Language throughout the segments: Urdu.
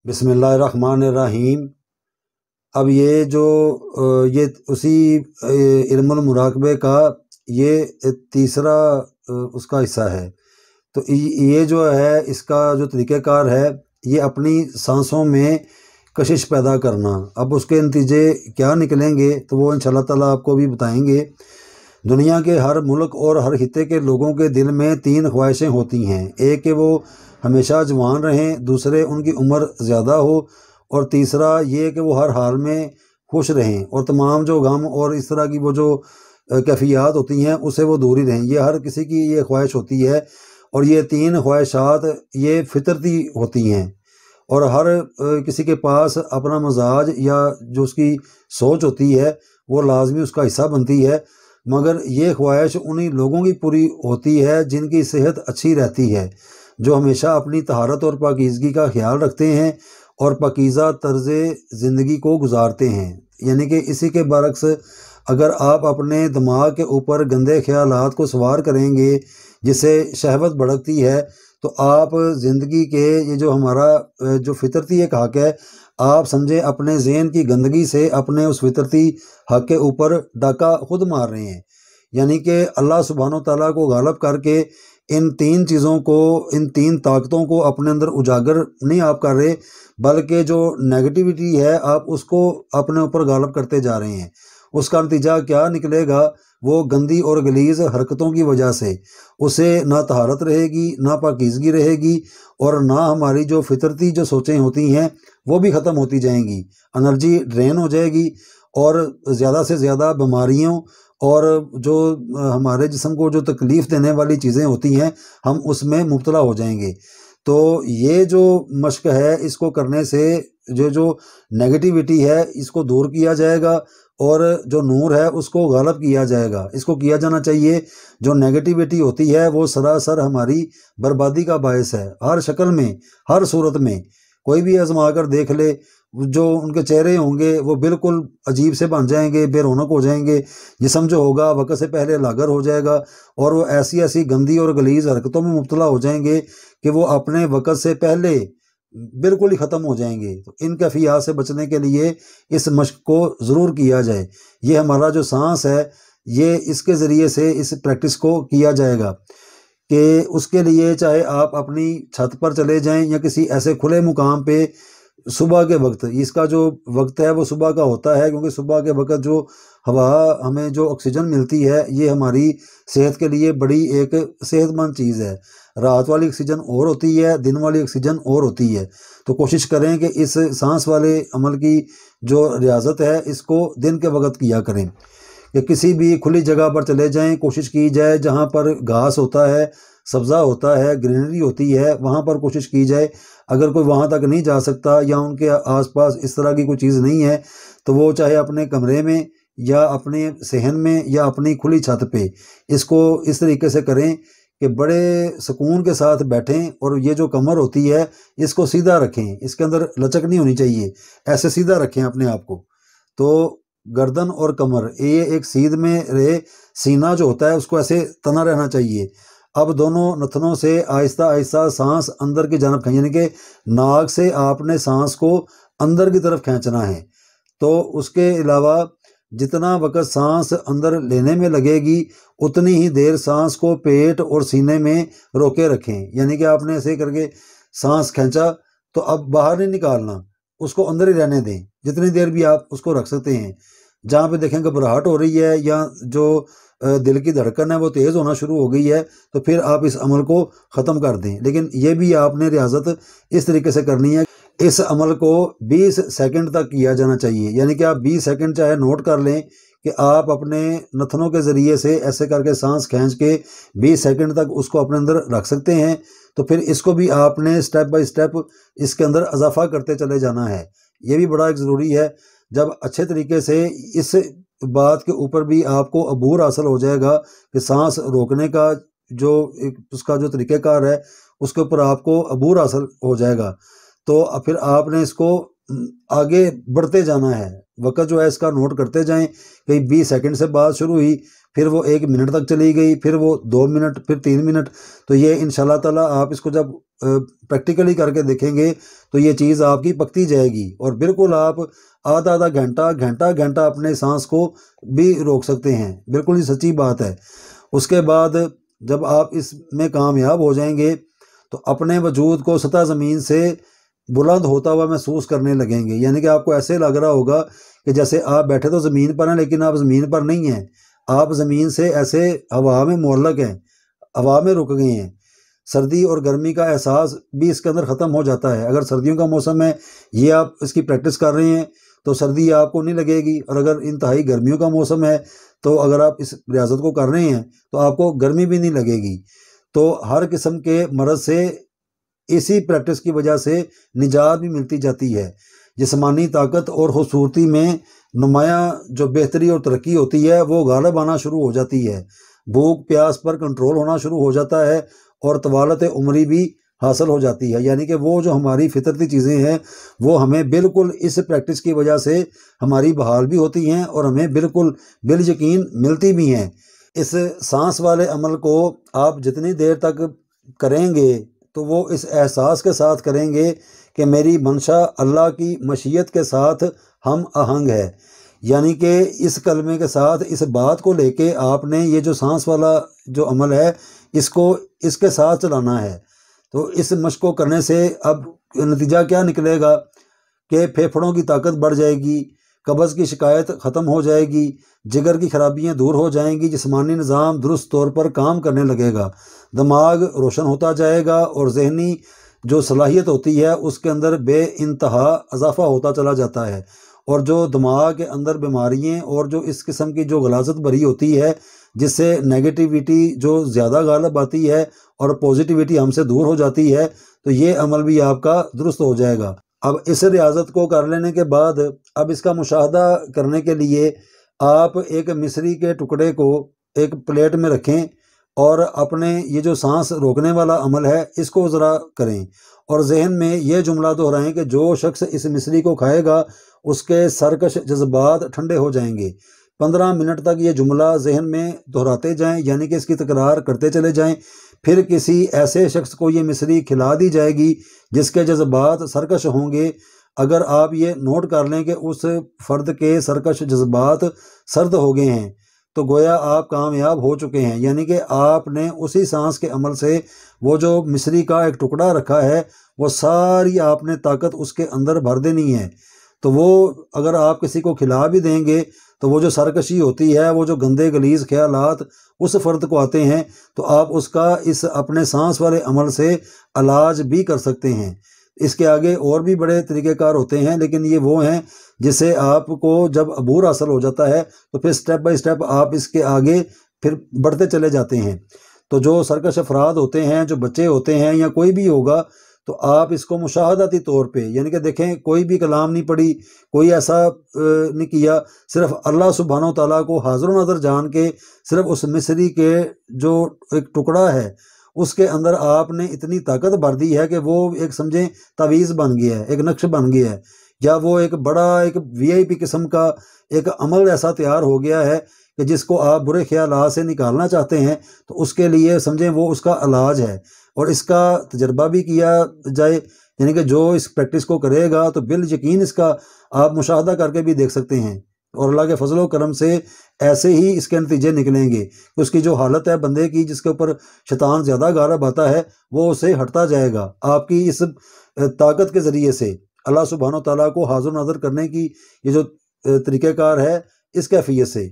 بسم اللہ الرحمن الرحیم۔ اب یہ اسی علم المراقبے کا یہ تیسرا اس کا حصہ ہے۔ تو یہ جو ہے اس کا جو طریقہ کار ہے یہ اپنی سانسوں میں کشش پیدا کرنا۔ اب اس کے نتیجے کیا نکلیں گے تو وہ انشاءاللہ تعالیٰ آپ کو بھی بتائیں گے۔ دنیا کے ہر ملک اور ہر خطے کے لوگوں کے دل میں 3 خواہشیں ہوتی ہیں، ایک کہ وہ ہمیشہ جوان رہیں، دوسرے ان کی عمر زیادہ ہو، اور تیسرا یہ کہ وہ ہر حال میں خوش رہیں اور تمام جو غم اور اس طرح کی وہ جو کیفیات ہوتی ہیں اسے وہ دور ہی رہیں۔ یہ ہر کسی کی یہ خواہش ہوتی ہے، اور یہ 3 خواہشات یہ فطرتی ہوتی ہیں، اور ہر کسی کے پاس اپنا مزاج یا جو اس کی سوچ ہوتی ہے وہ لازمی اس کا حصہ بنتی ہے، مگر یہ خواہش انہی لوگوں کی پوری ہوتی ہے جن کی صحت اچھی رہتی ہے، جو ہمیشہ اپنی طہارت اور پاکیزگی کا خیال رکھتے ہیں اور پاکیزہ طرز زندگی کو گزارتے ہیں۔ یعنی کہ اسی کے برعکس اگر آپ اپنے دماغ کے اوپر گندے خیالات کو سوار کریں گے جس سے شہوت بھڑکتی ہے، تو آپ زندگی کے یہ جو ہمارا جو فطرتی ایک حق ہے، آپ سمجھیں اپنے ذہن کی گندگی سے اپنے اس فطرتی حق کے اوپر ڈاکہ خود مار رہے ہیں۔ یعنی کہ اللہ سبحانہ و تعالیٰ کو غالب کر کے ان 3 چیزوں کو، ان 3 طاقتوں کو اپنے اندر اجاگر نہیں آپ کر رہے، بلکہ جو نیگیٹیوٹی ہے آپ اس کو اپنے اوپر غالب کرتے جا رہے ہیں۔ اس کا نتیجہ کیا نکلے گا؟ وہ گندی اور غلیظ حرکتوں کی وجہ سے اسے نہ طہارت رہے گی، نہ پاکیزگی رہے گی، اور نہ ہماری جو فطرتی جو سوچیں ہوتی ہیں وہ بھی ختم ہوتی جائیں گی، انرجی ڈرین ہو جائے گی، اور زیادہ سے زیادہ بیماریوں اور جو ہمارے جسم کو جو تکلیف دینے والی چیزیں ہوتی ہیں ہم اس میں مبتلا ہو جائیں گے۔ تو یہ جو مشق ہے اس کو کرنے سے جو نیگیٹیوٹی ہے اس کو دور کیا جائے گا، اور جو نور ہے اس کو غالب کیا جائے گا۔ اس کو کیا جانا چاہیے۔ جو نیگیٹیوٹی ہوتی ہے وہ سراسر ہماری بربادی کا باعث ہے، ہر شکل میں، ہر صورت میں۔ کوئی بھی آزما کر دیکھ لے، جو ان کے چہرے ہوں گے وہ بالکل عجیب سے بن جائیں گے، بے رونق ہو جائیں گے، جسم جو ہوگا وقت سے پہلے لاغر ہو جائے گا، اور وہ ایسی ایسی گندی اور غلیظ حرکتوں میں مبتلا ہو جائیں گے کہ وہ اپنے وقت سے پہلے بالکل ہی ختم ہو جائیں گے۔ تو ان کیفیات سے بچنے کے لیے اس مشق کو ضرور کیا جائے۔ یہ ہمارا جو سانس ہے یہ اس کے ذریعے سے اس پریکٹس کو کیا جائے گا، کہ اس کے لیے چاہے آپ اپنی چھت پر چلے جائیں یا کسی ایسے کھلے مقام پہ صبح کے وقت، اس کا جو وقت ہے وہ صبح کا ہوتا ہے، کیونکہ صبح کے وقت جو ہوا ہمیں جو آکسیجن ملتی ہے یہ ہماری صحت کے لیے بڑی ایک صحت مند چیز ہے۔ رات والی آکسیجن اور ہوتی ہے، دن والی آکسیجن اور ہوتی ہے۔ تو کوشش کریں کہ اس سانس والے عمل کی جو ریاضت ہے اس کو دن کے وقت کیا کریں، کہ کسی بھی کھلی جگہ پر چلے جائیں، کوشش کی جائے جہاں پر گھاس ہوتا ہے، سبزہ ہوتا ہے، گرینری ہوتی ہے، وہاں پر کوشش کی جائے۔ اگر کوئی وہاں تک نہیں جا سکتا یا ان کے آس پاس اس طرح کی کوئی چیز نہیں ہے تو وہ چاہے اپنے کمرے میں یا اپنے صحن میں یا اپنی کھلی چھت پہ اس کو اس طریقے سے کریں کہ بڑے سکون کے ساتھ بیٹھیں، اور یہ جو کمر ہوتی ہے اس کو سیدھا رکھیں، اس کے اندر لچک نہیں ہونی چاہیے، ایسے سیدھا رکھیں اپنے آپ کو۔ تو گردن اور کمر یہ ایک سیدھ میں رہے، سینہ جو ہوتا ہے اس کو ایسے تنا رہنا چاہیے۔ اب دونوں نتنوں سے آہستہ آہستہ سانس اندر کی جانب کھینچیں، یعنی کہ ناک سے آپ نے سانس کو اندر کی طرف کھینچنا ہے۔ تو اس کے علاوہ جتنا وقت سانس اندر لینے میں لگے گی اتنی ہی دیر سانس کو پیٹ اور سینے میں روکے رکھیں۔ یعنی کہ آپ نے ایسے کر کے سانس کھینچا تو اب باہر نہیں نکالنا، اس کو اندر ہی رہنے دیں، جتنی دیر بھی آپ اس کو رکھ سکتے ہیں۔ جہاں پہ دیکھیں گھبراہٹ ہو رہی ہے یا جو دل کی دھڑکن ہے وہ تیز ہونا شروع ہو گئی ہے تو پھر آپ اس عمل کو ختم کر دیں۔ لیکن یہ بھی آپ نے ریاضت اس طریقے سے کرنی ہے، اس عمل کو 20 سیکنڈ تک کیا جانا چاہیے۔ یعنی کہ آپ 20 سیکنڈ چاہے نوٹ کر لیں کہ آپ اپنے نتنوں کے ذریعے سے ایسے کر کے سانس کھینچ کے 20 سیکنڈ تک اس کو اپنے اندر رکھ سکتے ہیں۔ تو پھر اس کو بھی آپ نے سٹیپ بائی سٹیپ اس کے اندر اضافہ کرتے چلے جانا ہے۔ یہ بھی بڑا ایک ضروری ہے۔ جب اچھے طریقے سے اس بات کے اوپر بھی آپ کو عبور حاصل ہو جائے گا کہ سانس روکنے کا جو اس کا جو طریقہ کار ہے اس کے اوپر آپ کو عبور حاصل ہو جائے گا، تو پھر آپ نے اس کو آگے بڑھتے جانا ہے۔ وقت جو ہے اس کا نوٹ کرتے جائیں، کہ 20 سیکنڈ سے بات شروع ہوئی، پھر وہ 1 منٹ تک چلی گئی، پھر وہ 2 منٹ، پھر 3 منٹ۔ تو یہ انشاءاللہ تعالیٰ آپ اس کو جب پریکٹیکلی کر کے دیکھیں گے تو یہ چیز آپ کی پکتی جائے گی، اور بالکل آپ آدھا آدھا گھنٹہ اپنے سانس کو بھی روک سکتے ہیں، بالکل ہی سچی بات ہے۔ اس کے بعد جب آپ اس میں کامیاب ہو جائیں گے تو اپنے وجود کو سطح زمین سے بلند ہوتا ہوا محسوس کرنے لگیں گے، یعنی کہ آپ کو ایسے لگ رہا ہوگا کہ جیسے آپ بیٹھے تو زمین پر ہیں لیکن آپ زمین پر نہیں ہیں، آپ زمین سے ایسے ہوا میں معلق ہیں، ہوا میں رک گئے ہیں۔ سردی اور گرمی کا احساس بھی اس کے اندر ختم ہو جاتا ہے۔ اگر سردیوں کا موسم ہے، یہ آپ اس کی پریکٹس کر رہے ہیں تو سردی آپ کو نہیں لگے گی، اور اگر انتہائی گرمیوں کا موسم ہے تو اگر آپ اس ریاضت کو کر رہے ہیں تو آپ کو گرمی بھی نہیں لگے گی۔ تو ہر قسم کے مرض سے اسی پریکٹس کی وجہ سے نجات بھی ملتی جاتی ہے۔ جسمانی طاقت اور خوبصورتی میں نمایاں جو بہتری اور ترقی ہوتی ہے وہ غالب آنا شروع ہو جاتی ہے، بھوک پیاس پر کنٹرول ہونا شروع ہو جاتا ہے، اور طوالت عمری بھی حاصل ہو جاتی ہے۔ یعنی کہ وہ جو ہماری فطرتی چیزیں ہیں وہ ہمیں بالکل اس پریکٹس کی وجہ سے ہماری بحال بھی ہوتی ہیں اور ہمیں بالکل بالیقین ملتی بھی ہیں۔ اس سانس والے عمل کو آپ جتنی دیر تک کریں گے تو وہ اس احساس کے ساتھ کریں گے کہ میری منشا اللہ کی مشیت کے ساتھ ہم آہنگ ہے، یعنی کہ اس کلمے کے ساتھ اس بات کو لے کے آپ نے یہ جو سانس والا جو عمل ہے اس کے ساتھ چلانا ہے۔ تو اس مشق کو کرنے سے اب نتیجہ کیا نکلے گا کہ پھیپھڑوں کی طاقت بڑھ جائے گی، قبض کی شکایت ختم ہو جائے گی، جگر کی خرابیاں دور ہو جائیں گی، جسمانی نظام درست طور پر کام کرنے لگے گا، دماغ روشن ہوتا جائے گا، اور ذہنی جو صلاحیت ہوتی ہے اس کے اندر بے انتہا اضافہ ہوتا چلا جاتا ہے، اور جو دماغ کے اندر بیماریاں اور جو اس قسم کی جو غلاظت بھری ہوتی ہے جس سے نیگیٹیویٹی جو زیادہ غالب آتی ہے اور پازیٹیویٹی ہم سے دور ہو جاتی ہے، تو یہ عمل بھی آپ کا درست ہو جائے گا۔ اب اس ریاضت کو کر لینے کے بعد اب اس کا مشاہدہ کرنے کے لیے آپ ایک مصری کے ٹکڑے کو ایک پلیٹ میں رکھیں اور اپنے یہ جو سانس روکنے والا عمل ہے اس کو ذرا کریں، اور ذہن میں یہ جملہ دہرائیں کہ جو شخص اس مصری کو کھائے گا اس کے سرکش جذبات ٹھنڈے ہو جائیں گے۔ 15 منٹ تک یہ جملہ ذہن میں دہراتے جائیں، یعنی کہ اس کی تکرار کرتے چلے جائیں۔ پھر کسی ایسے شخص کو یہ مصری کھلا دی جائے گی جس کے جذبات سرکش ہوں گے۔ اگر آپ یہ نوٹ کر لیں کہ اس فرد کے سرکش جذبات سرد ہو گئے ہیں تو گویا آپ کامیاب ہو چکے ہیں، یعنی کہ آپ نے اسی سانس کے عمل سے وہ جو مصری کا ایک ٹکڑا رکھا ہے وہ ساری آپ نے طاقت اس کے اندر بھر دینی ہے۔ تو وہ اگر آپ کسی کو کھلا بھی دیں گے تو وہ جو سرکشی ہوتی ہے، وہ جو گندے غلیظ خیالات اس فرد کو آتے ہیں، تو آپ اس کا اس اپنے سانس والے عمل سے علاج بھی کر سکتے ہیں۔ اس کے آگے اور بھی بڑے طریقہ کار ہوتے ہیں، لیکن یہ وہ ہیں جس سے آپ کو جب عبور حاصل ہو جاتا ہے تو پھر سٹیپ بائی سٹیپ آپ اس کے آگے پھر بڑھتے چلے جاتے ہیں۔ تو جو سرکش افراد ہوتے ہیں، جو بچے ہوتے ہیں یا کوئی بھی ہوگا، تو آپ اس کو مشاہداتی طور پہ یعنی کہ دیکھیں، کوئی بھی کلام نہیں پڑھی، کوئی ایسا نہیں کیا، صرف اللہ سبحانہ و تعالیٰ کو حاضر و ناظر جان کے صرف اس مصری کے جو ایک ٹکڑا ہے اس کے اندر آپ نے اتنی طاقت بھر دی ہے کہ وہ ایک سمجھیں تعویذ بن گیا ہے، ایک نقش بن گیا ہے، یا وہ ایک بڑا ایک VIP قسم کا ایک عمل ایسا تیار ہو گیا ہے کہ جس کو آپ برے خیالات سے نکالنا چاہتے ہیں تو اس کے لیے سمجھیں وہ اس کا علاج ہے، اور اس کا تجربہ بھی کیا جائے، یعنی کہ جو اس پریکٹس کو کرے گا تو بالیقین اس کا آپ مشاہدہ کر کے بھی دیکھ سکتے ہیں، اور اللہ کے فضل و کرم سے ایسے ہی اس کے نتیجے نکلیں گے کہ اس کی جو حالت ہے بندے کی جس کے اوپر شیطان زیادہ غالب آتا ہے وہ اسے ہٹتا جائے گا آپ کی اس طاقت کے ذریعے سے۔ اللہ سبحانہ و تعالیٰ کو حاضر نظر کرنے کی یہ جو طریقہ کار ہے اس کیفیت سے،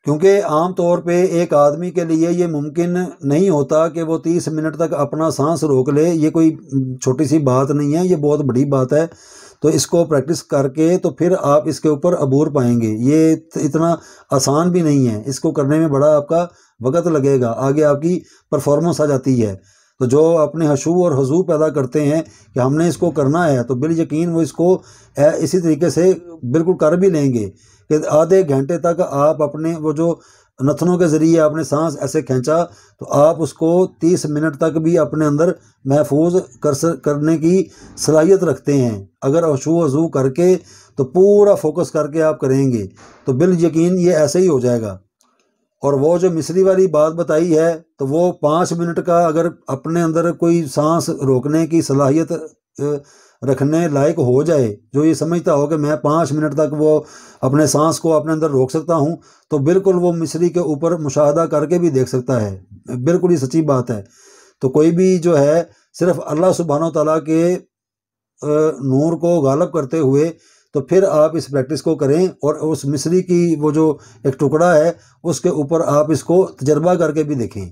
کیونکہ عام طور پہ ایک آدمی کے لیے یہ ممکن نہیں ہوتا کہ وہ 30 منٹ تک اپنا سانس روک لے۔ یہ کوئی چھوٹی سی بات نہیں ہے، یہ بہت بڑی بات ہے۔ تو اس کو پریکٹس کر کے تو پھر آپ اس کے اوپر عبور پائیں گے۔ یہ اتنا آسان بھی نہیں ہے، اس کو کرنے میں بڑا آپ کا وقت لگے گا، آگے آپ کی پرفارمنس آ جاتی ہے۔ تو جو اپنے حشو اور حضو پیدا کرتے ہیں کہ ہم نے اس کو کرنا ہے، تو بالیقین وہ اس کو اسی طریقے سے بالکل کر بھی لیں گے کہ آدھے گھنٹے تک آپ اپنے وہ جو نتنوں کے ذریعے آپ نے سانس ایسے کھینچا تو آپ اس کو 30 منٹ تک بھی اپنے اندر محفوظ کرنے کی صلاحیت رکھتے ہیں۔ اگر حشو وضو کر کے تو پورا فوکس کر کے آپ کریں گے تو بالیقین یہ ایسے ہی ہو جائے گا۔ اور وہ جو مصری والی بات بتائی ہے تو وہ 5 منٹ کا اگر اپنے اندر کوئی سانس روکنے کی صلاحیت رکھنے لائق ہو جائے، جو یہ سمجھتا ہو کہ میں 5 منٹ تک وہ اپنے سانس کو اپنے اندر روک سکتا ہوں، تو بالکل وہ مصری کے اوپر مشاہدہ کر کے بھی دیکھ سکتا ہے۔ بالکل یہ سچی بات ہے۔ تو کوئی بھی جو ہے صرف اللہ سبحانہ و تعالیٰ کے نور کو غالب کرتے ہوئے تو پھر آپ اس پریکٹس کو کریں، اور اس مصری کی وہ جو ایک ٹکڑا ہے اس کے اوپر آپ اس کو تجربہ کر کے بھی دیکھیں۔